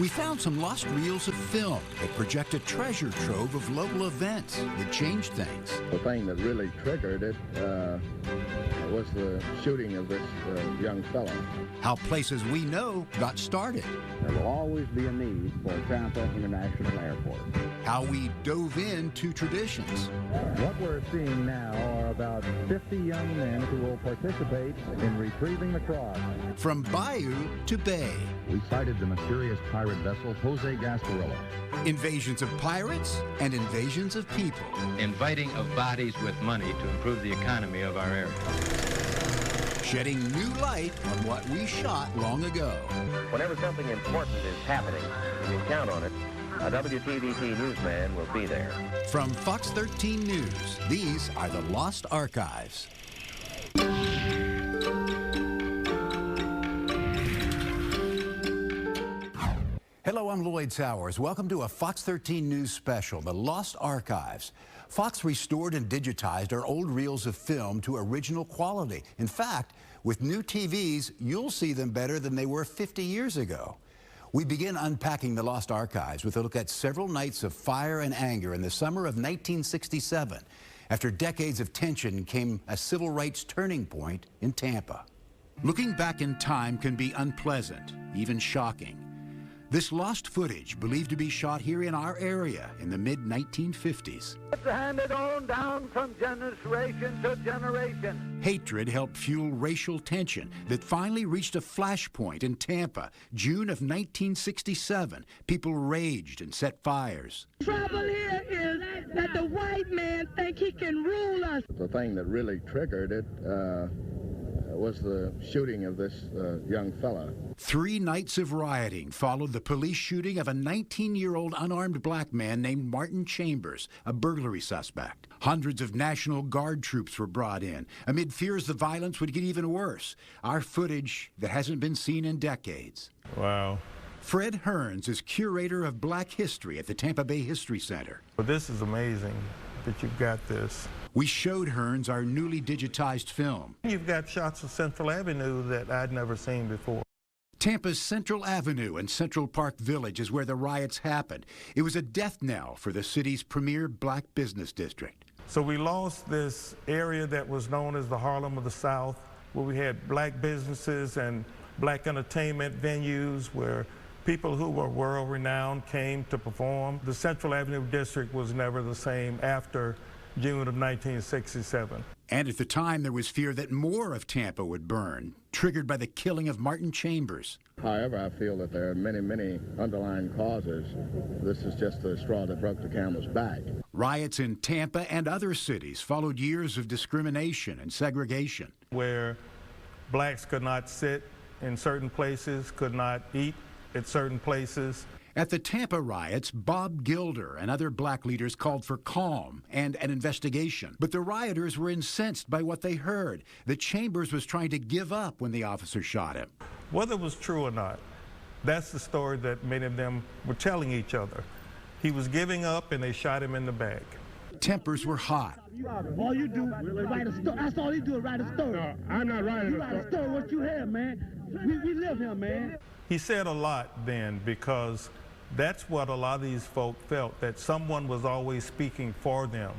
We found some lost reels of film that project a treasure trove of local events that changed things. The thing that really triggered it was the shooting of this young fellow. How places we know got started. There will always be a need for Tampa International Airport. How we dove into traditions. What we're seeing now are about 50 young men who will participate in retrieving the cross. From bayou to bay. We sighted the mysterious pirate vessel Jose Gasparilla. Invasions of pirates and invasions of people. Inviting of bodies with money to improve the economy of our area. Shedding new light on what we shot long ago. Whenever something important is happening, you can count on it. A WTVT newsman will be there. From Fox 13 News, these are the Lost Archives. Hello, I'm Lloyd Sowers. Welcome to a Fox 13 News special, The Lost Archives. Fox restored and digitized our old reels of film to original quality. In fact, with new TVs, you'll see them better than they were 50 years ago. We begin unpacking the Lost Archives with a look at several nights of fire and anger in the summer of 1967. After decades of tension came a civil rights turning point in Tampa. Looking back in time can be unpleasant, even shocking. This lost footage, believed to be shot here in our area in the mid-1950s. It's handed on down from generation to generation. Hatred helped fuel racial tension that finally reached a flashpoint in Tampa, June of 1967. People raged and set fires. Trouble here is that the white man think he can rule us. The thing that really triggered it was the shooting of this young fella. 3 nights of rioting followed the police shooting of a 19-year-old unarmed black man named Martin Chambers, a burglary suspect. Hundreds of National Guard troops were brought in, amid fears the violence would get even worse. Our footage that hasn't been seen in decades. Wow. Fred Hearns is curator of Black History at the Tampa Bay History Center. Well, this is amazing that you've got this. We showed Hearns our newly digitized film. You've got shots of Central Avenue that I'd never seen before. Tampa's Central Avenue and Central Park Village is where the riots happened. It was a death knell for the city's premier black business district. So we lost this area that was known as the Harlem of the South, where we had black businesses and black entertainment venues where people who were world-renowned came to perform. The Central Avenue district was never the same after June of 1967. And at the time, there was fear that more of Tampa would burn, triggered by the killing of Martin Chambers. However, I feel that there are many, many underlying causes. This is just the straw that broke the camel's back. Riots in Tampa and other cities followed years of discrimination and segregation. Where blacks could not sit in certain places, could not eat at certain places. At the Tampa riots, Bob Gilder and other black leaders called for calm and an investigation. But the rioters were incensed by what they heard, that Chambers was trying to give up when the officer shot him. Whether it was true or not, that's the story that many of them were telling each other. He was giving up and they shot him in the back. Tempers were hot. All you do is write a story. That's all you do is write a story. No, I'm not writing you write a story. What you have, man. We live here, man. He said a lot then because that's what a lot of these folk felt, that someone was always speaking for them,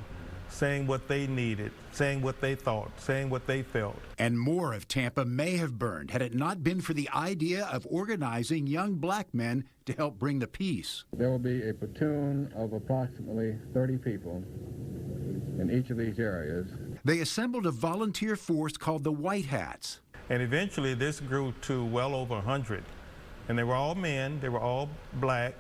saying what they needed, saying what they thought, saying what they felt. And more of Tampa may have burned had it not been for the idea of organizing young black men to help bring the peace. There will be a platoon of approximately 30 people in each of these areas. They assembled a volunteer force called the White Hats. And eventually this grew to well over 100. And they were all men, they were all black.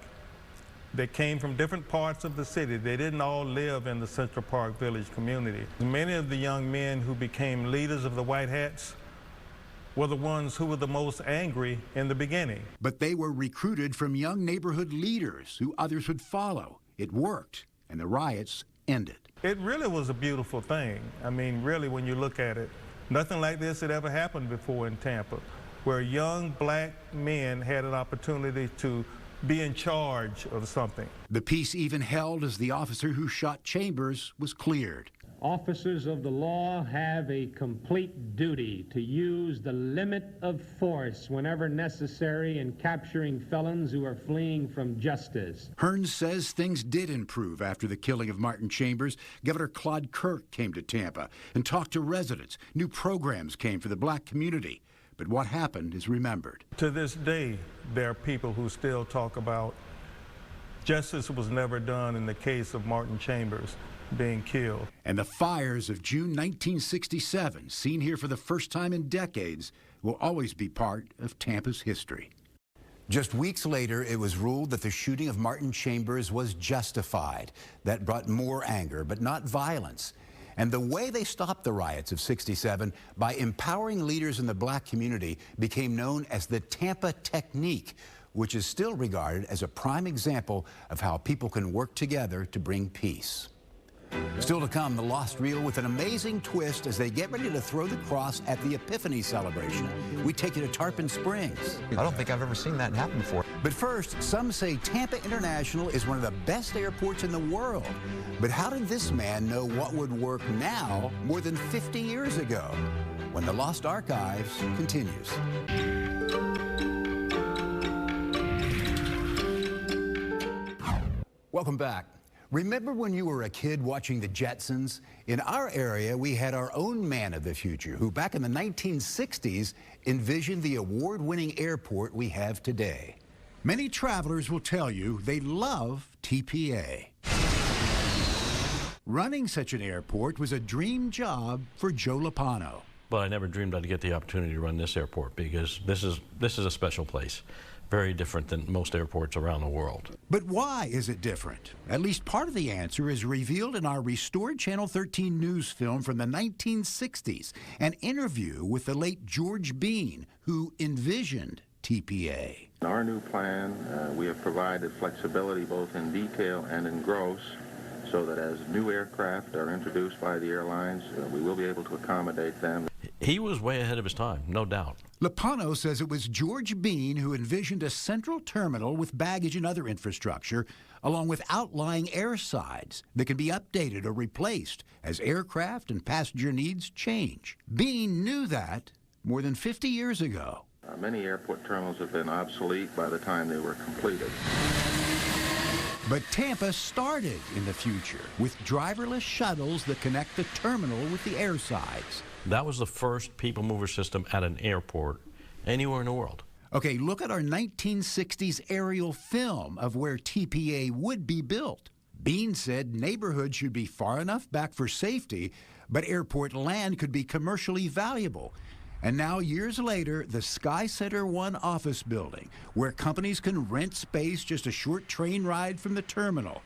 They came from different parts of the city. They didn't all live in the Central Park Village community. Many of the young men who became leaders of the White Hats were the ones who were the most angry in the beginning. But they were recruited from young neighborhood leaders who others would follow. It worked, and the riots ended. It really was a beautiful thing. I mean, really, when you look at it, nothing like this had ever happened before in Tampa, where young black men had an opportunity to be in charge of something. The peace even held as the officer who shot Chambers was cleared. Officers of the law have a complete duty to use the limit of force whenever necessary in capturing felons who are fleeing from justice. Hearns says things did improve after the killing of Martin Chambers. Governor Claude Kirk came to Tampa and talked to residents. New programs came for the black community. But what happened is remembered. To this day, there are people who still talk about justice was never done in the case of Martin Chambers being killed. And the fires of June 1967, seen here for the first time in decades, will always be part of Tampa's history. Just weeks later, it was ruled that the shooting of Martin Chambers was justified. That brought more anger, but not violence. And the way they stopped the riots of '67 by empowering leaders in the black community became known as the Tampa Technique, which is still regarded as a prime example of how people can work together to bring peace. Still to come, the Lost Reel with an amazing twist as they get ready to throw the cross at the Epiphany celebration. We take you to Tarpon Springs. I don't think I've ever seen that happen before. But first, some say Tampa International is one of the best airports in the world. But how did this man know what would work now more than 50 years ago? When the Lost Archives continues. Welcome back. Remember when you were a kid watching the Jetsons? In our area, we had our own man of the future who back in the 1960s envisioned the award-winning airport we have today. Many travelers will tell you they love TPA. Running such an airport was a dream job for Joe Lopano. But I never dreamed I'd get the opportunity to run this airport because this is a special place. Very different than most airports around the world. But why is it different? At least part of the answer is revealed in our restored Channel 13 news film from the 1960s, an interview with the late George Bean, who envisioned TPA. In our new plan, we have provided flexibility both in detail and in gross, so that as new aircraft are introduced by the airlines, we will be able to accommodate them. He was way ahead of his time, no doubt. Lopano says it was George Bean who envisioned a central terminal with baggage and other infrastructure, along with outlying airsides that can be updated or replaced as aircraft and passenger needs change. Bean knew that more than 50 years ago. Many airport terminals have been obsolete by the time they were completed. But Tampa started in the future with driverless shuttles that connect the terminal with the airsides. That was the first people mover system at an airport anywhere in the world. Okay, look at our 1960s aerial film of where TPA would be built. Bean said neighborhoods should be far enough back for safety, but airport land could be commercially valuable. And now, years later, the Sky Center 1 office building, where companies can rent space just a short train ride from the terminal.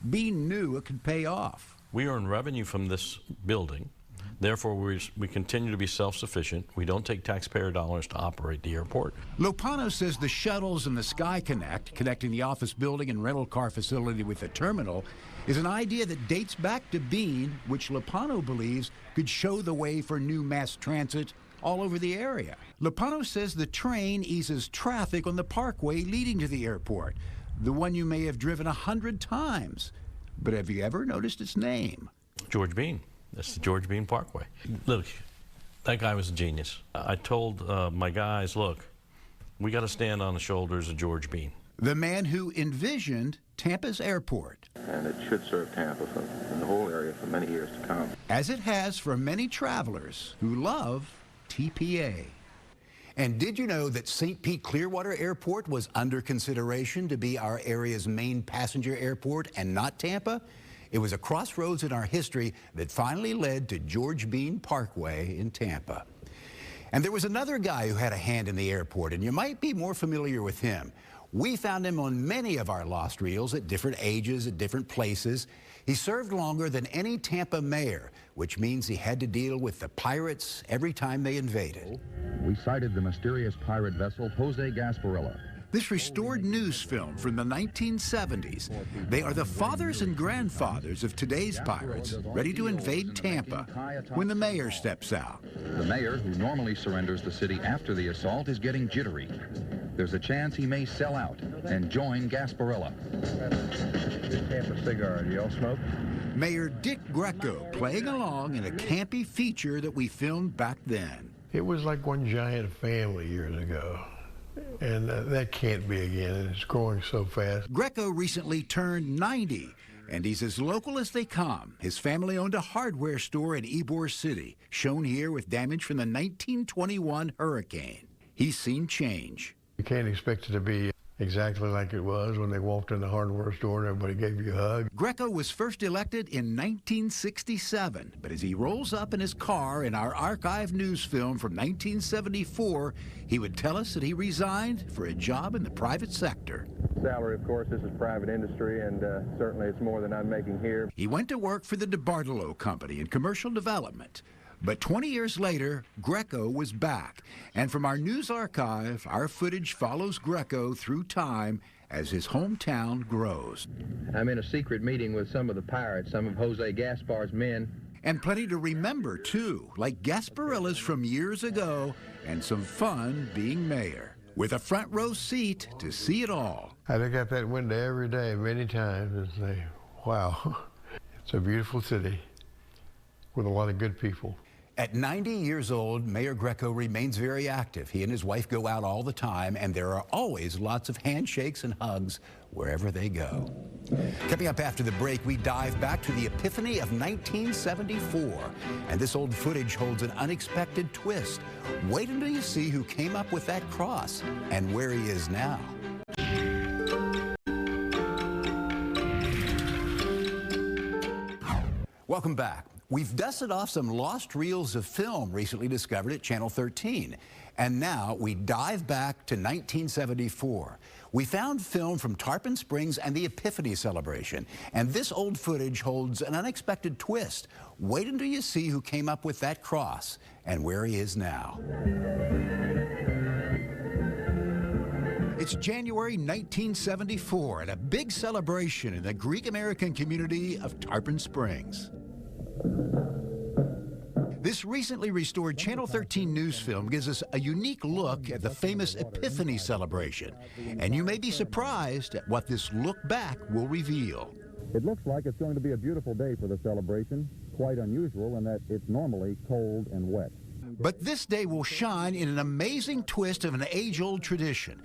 Bean knew it could pay off. We earn revenue from this building. Therefore, we continue to be self-sufficient. We don't take taxpayer dollars to operate the airport. Lopano says the shuttles and the Sky Connect, connecting the office building and rental car facility with the terminal, is an idea that dates back to Bean, which Lopano believes could show the way for new mass transit all over the area. Lopano says the train eases traffic on the parkway leading to the airport, the one you may have driven 100 times. But have you ever noticed its name? George Bean. That's the George Bean Parkway. Look, that guy was a genius. I told my guys, look, we got to stand on the shoulders of George Bean. The man who envisioned Tampa's airport. And it should serve Tampa and the whole area for many years to come. As it has for many travelers who love TPA. And did you know that St. Pete Clearwater Airport was under consideration to be our area's main passenger airport and not Tampa? It was a crossroads in our history that finally led to George Bean Parkway in Tampa. And there was another guy who had a hand in the airport, and you might be more familiar with him. We found him on many of our lost reels at different ages, at different places. He served longer than any Tampa mayor, which means he had to deal with the pirates every time they invaded. We sighted the mysterious pirate vessel Jose Gasparilla. This restored news film from the 1970s. They are the fathers and grandfathers of today's pirates, ready to invade Tampa when the mayor steps out. The mayor, who normally surrenders the city after the assault, is getting jittery. There's a chance he may sell out and join Gasparilla. Tampa cigar, do y'all smoke? Mayor Dick Greco playing along in a campy feature that we filmed back then. It was like one giant family years ago, and that can't be again, and it's growing so fast. Greco recently turned 90, and he's as local as they come. His family owned a hardware store in Ybor City, shown here with damage from the 1921 hurricane. He's seen change. You can't expect it to be exactly like it was when they walked in the hardware store and everybody gave you a hug. Greco was first elected in 1967, but as he rolls up in his car in our archive news film from 1974, he would tell us that he resigned for a job in the private sector. Salary, of course, this is private industry, and certainly it's more than I'm making here. He went to work for the DeBartolo Company in commercial development. But 20 years later, Greco was back. And from our news archive, our footage follows Greco through time as his hometown grows. I'm in a secret meeting with some of the pirates, some of Jose Gaspar's men. And plenty to remember, too, like Gasparilla's from years ago and some fun being mayor, with a front row seat to see it all. I look out that window every day, many times, and say, wow, it's a beautiful city with a lot of good people. At 90 years old, Mayor Greco remains very active. He and his wife go out all the time, and there are always lots of handshakes and hugs wherever they go. Coming up after the break, we dive back to the Epiphany of 1974. And this old footage holds an unexpected twist. Wait until you see who came up with that cross and where he is now. Welcome back. We've dusted off some lost reels of film recently discovered at Channel 13. And now we dive back to 1974. We found film from Tarpon Springs and the Epiphany celebration. And this old footage holds an unexpected twist. Wait until you see who came up with that cross and where he is now. It's January 1974 and a big celebration in the Greek-American community of Tarpon Springs. This recently restored Channel 13 news film gives us a unique look at the famous Epiphany celebration. And you may be surprised at what this look back will reveal. It looks like it's going to be a beautiful day for the celebration, quite unusual in that it's normally cold and wet. But this day will shine in an amazing twist of an age-old tradition.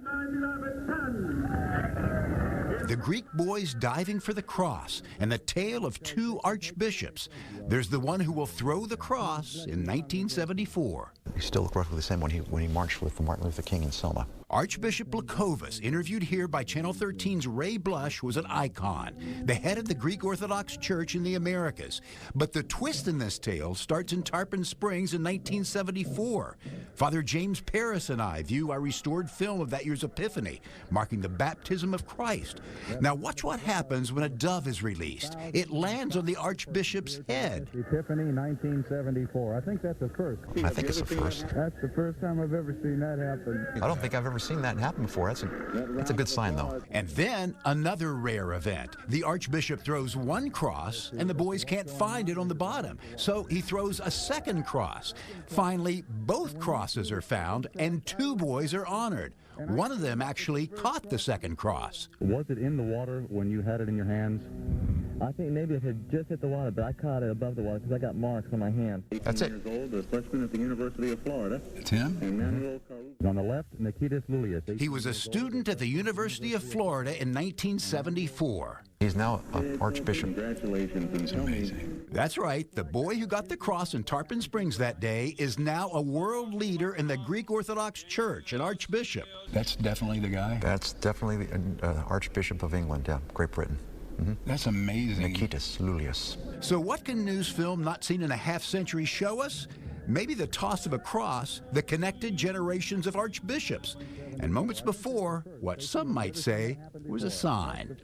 The Greek boys diving for the cross, and the tale of two archbishops. There's the one who will throw the cross in 1974. He still looked roughly the same when he marched with Martin Luther King in Selma. Archbishop Blakovas, interviewed here by Channel 13's Ray Blush, was an icon, the head of the Greek Orthodox Church in the Americas. But the twist in this tale starts in Tarpon Springs in 1974. Father James Paris and I view our restored film of that year's Epiphany, marking the baptism of Christ. Now watch what happens when a dove is released. It lands on the Archbishop's head. Epiphany 1974. I think that's a first. I think it's a first. That's the first time I've ever seen that happen. I don't think I've ever seen that happen before. That's a good sign, though. And then another rare event. The Archbishop throws one cross, and the boys can't find it on the bottom. So he throws a second cross. Finally, both crosses are found, and two boys are honored. One of them actually caught the second cross. Was it in the water when you had it in your hands? I think maybe it had just hit the water, but I caught it above the water because I got marks on my hand. That's it. Years old, a freshman at the University of Florida. It's him? On the left, Nikitas Lulius. He was a student at the University of Florida in 1974. He's now an archbishop. Congratulations. It's amazing. That's right. The boy who got the cross in Tarpon Springs that day is now a world leader in the Greek Orthodox Church, an archbishop. That's definitely the guy? That's definitely the Archbishop of England, yeah, Great Britain. Mm-hmm. That's amazing. Nikitas Lulius. So what can news film not seen in a half century show us? Maybe the toss of a cross that connected generations of archbishops. And moments before, what some might say was a sign.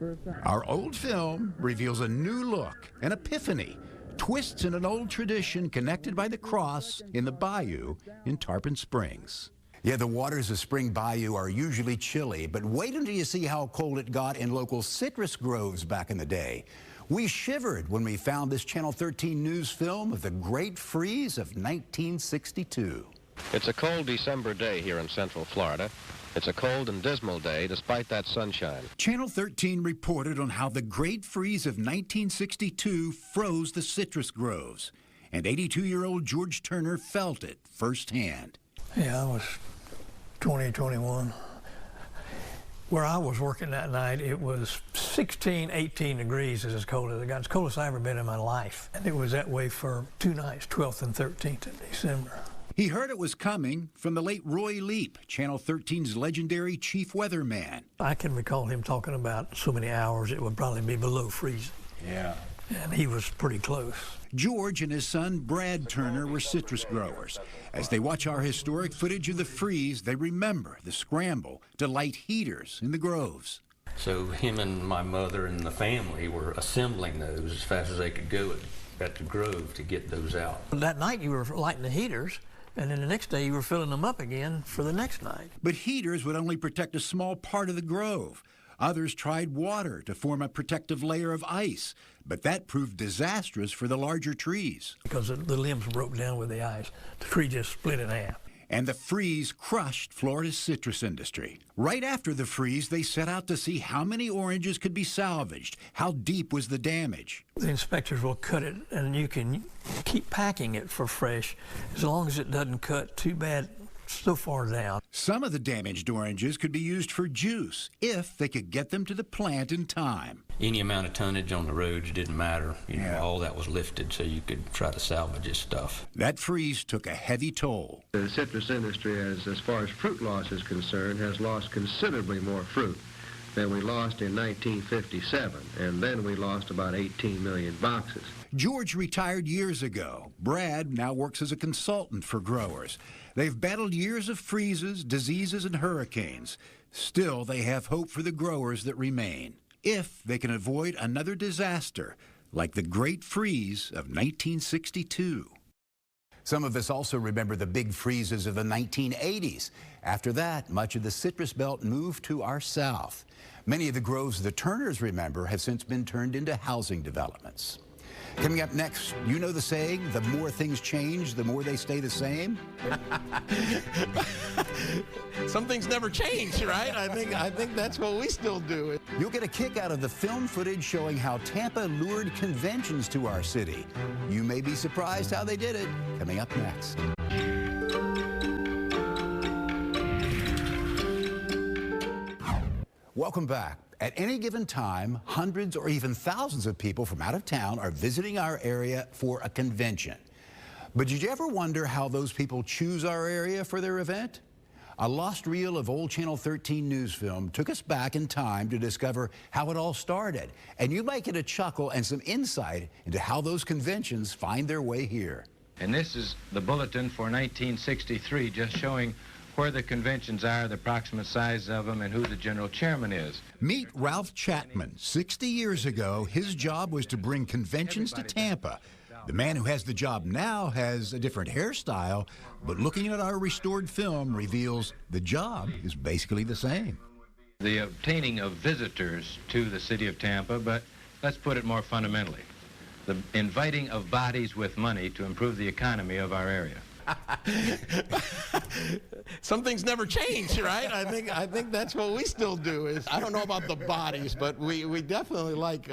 Our old film reveals a new look, an epiphany, twists in an old tradition connected by the cross in the bayou in Tarpon Springs. Yeah, the waters of Spring Bayou are usually chilly, but wait until you see how cold it got in local citrus groves back in the day. We shivered when we found this Channel 13 news film of the Great Freeze of 1962. It's a cold December day here in Central Florida. It's a cold and dismal day despite that sunshine. Channel 13 reported on how the Great Freeze of 1962 froze the citrus groves, and 82-year-old George Turner felt it firsthand. Yeah, I was 20, 21. Where I was working that night, it was 16, 18 degrees is as cold as it got. It's the coldest I've ever been in my life. And it was that way for 2 nights, 12th and 13th of December. He heard it was coming from the late Roy Leap, Channel 13's legendary chief weatherman. I can recall him talking about so many hours it would probably be below freezing. Yeah. And he was pretty close. George and his son Brad Turner were citrus growers. As they watch our historic footage of the freeze, they remember the scramble to light heaters in the groves. So him and my mother and the family were assembling those as fast as they could go at the grove to get those out. That night you were lighting the heaters, and then the next day you were filling them up again for the next night. But heaters would only protect a small part of the grove. Others tried water to form a protective layer of ice, but that proved disastrous for the larger trees. Because the limbs broke down with the ice. The tree just split in half. And the freeze crushed Florida's citrus industry. Right after the freeze, they set out to see how many oranges could be salvaged, how deep was the damage. The inspectors will cut it, and you can keep packing it for fresh as long as it doesn't cut too bad so far down. Some of the damaged oranges could be used for juice if they could get them to the plant in time. Any amount of tonnage on the roads didn't matter. You know, all that was lifted so you could try to salvage this stuff. That freeze took a heavy toll. The citrus industry, as far as fruit loss is concerned, has lost considerably more fruit than we lost in 1957, and then we lost about 18 million boxes. George retired years ago. Brad now works as a consultant for growers. They've battled years of freezes, diseases, and hurricanes. Still, they have hope for the growers that remain, if they can avoid another disaster like the Great Freeze of 1962. Some of us also remember the big freezes of the 1980s. After that, much of the citrus belt moved to our south. Many of the groves the Turners remember have since been turned into housing developments. Coming up next, you know the saying, the more things change, the more they stay the same? Some things never change, right? I think that's what we still do. You'll get a kick out of the film footage showing how Tampa lured conventions to our city. You may be surprised how they did it. Coming up next. Welcome back. At any given time, hundreds or even thousands of people from out of town are visiting our area for a convention. But did you ever wonder how those people choose our area for their event? A lost reel of old Channel 13 news film took us back in time to discover how it all started. And you might get a chuckle and some insight into how those conventions find their way here. And this is the bulletin for 1963, just showing where the conventions are, the approximate size of them, and who the general chairman is. Meet Ralph Chapman. 60 years ago, his job was to bring conventions to Tampa. The man who has the job now has a different hairstyle, but looking at our restored film reveals the job is basically the same. The obtaining of visitors to the city of Tampa, but let's put it more fundamentally. The inviting of bodies with money to improve the economy of our area. Some things never change, right? I think that's what we still do. I don't know about the bodies, but we definitely like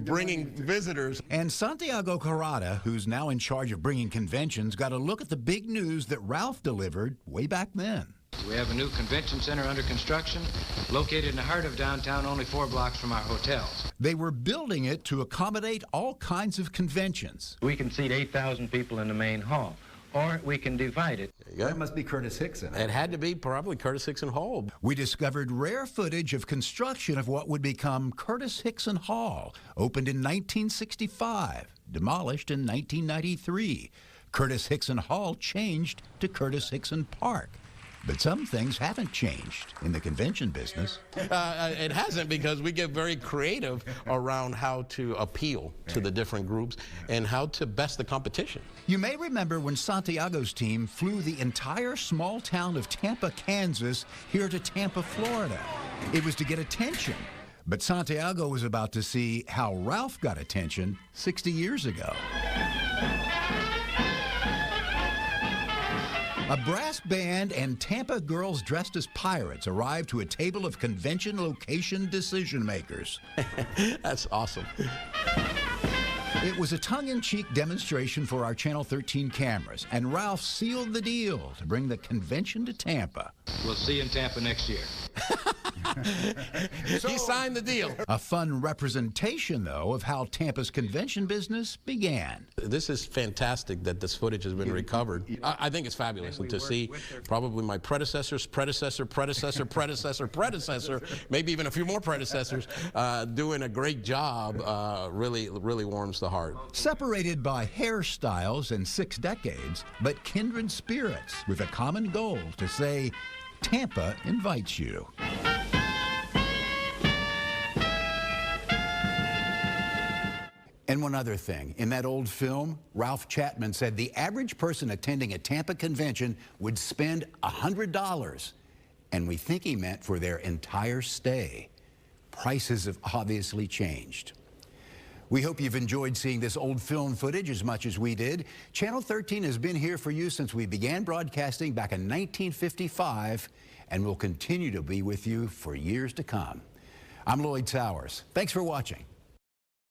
bringing visitors. And Santiago Carrada, who's now in charge of bringing conventions, got a look at the big news that Ralph delivered way back then. We have a new convention center under construction, located in the heart of downtown, only 4 blocks from our hotels. They were building it to accommodate all kinds of conventions. We can seat 8,000 people in the main hall, or we can divide it. That must be Curtis Hickson. It had to be probably Curtis Hickson Hall. We discovered rare footage of construction of what would become Curtis Hickson Hall, opened in 1965, demolished in 1993. Curtis Hickson Hall changed to Curtis Hickson Park. But some things haven't changed in the convention business. It hasn't, because we get very creative around how to appeal to the different groups and how to best the competition. You may remember when Santiago's team flew the entire small town of Tampa, Kansas, here to Tampa, Florida. It was to get attention. But Santiago was about to see how Ralph got attention 60 years ago. A brass band and Tampa girls dressed as pirates arrived to a table of convention location decision makers. That's awesome. It was a tongue-in-cheek demonstration for our Channel 13 cameras, and Ralph sealed the deal to bring the convention to Tampa. We'll see you in Tampa next year. He signed the deal. A fun representation, though, of how Tampa's convention business began. This is fantastic that this footage has been recovered. I think it's fabulous, and to see probably my predecessor's predecessor, maybe even a few more predecessors doing a great job really warms the heart. Separated by hairstyles and 6 decades, but kindred spirits with a common goal to say, Tampa invites you. And one other thing, in that old film, Ralph Chapman said the average person attending a Tampa convention would spend $100, and we think he meant for their entire stay. Prices have obviously changed. We hope you've enjoyed seeing this old film footage as much as we did. Channel 13 has been here for you since we began broadcasting back in 1955, and will continue to be with you for years to come. I'm Lloyd Sowers. Thanks for watching.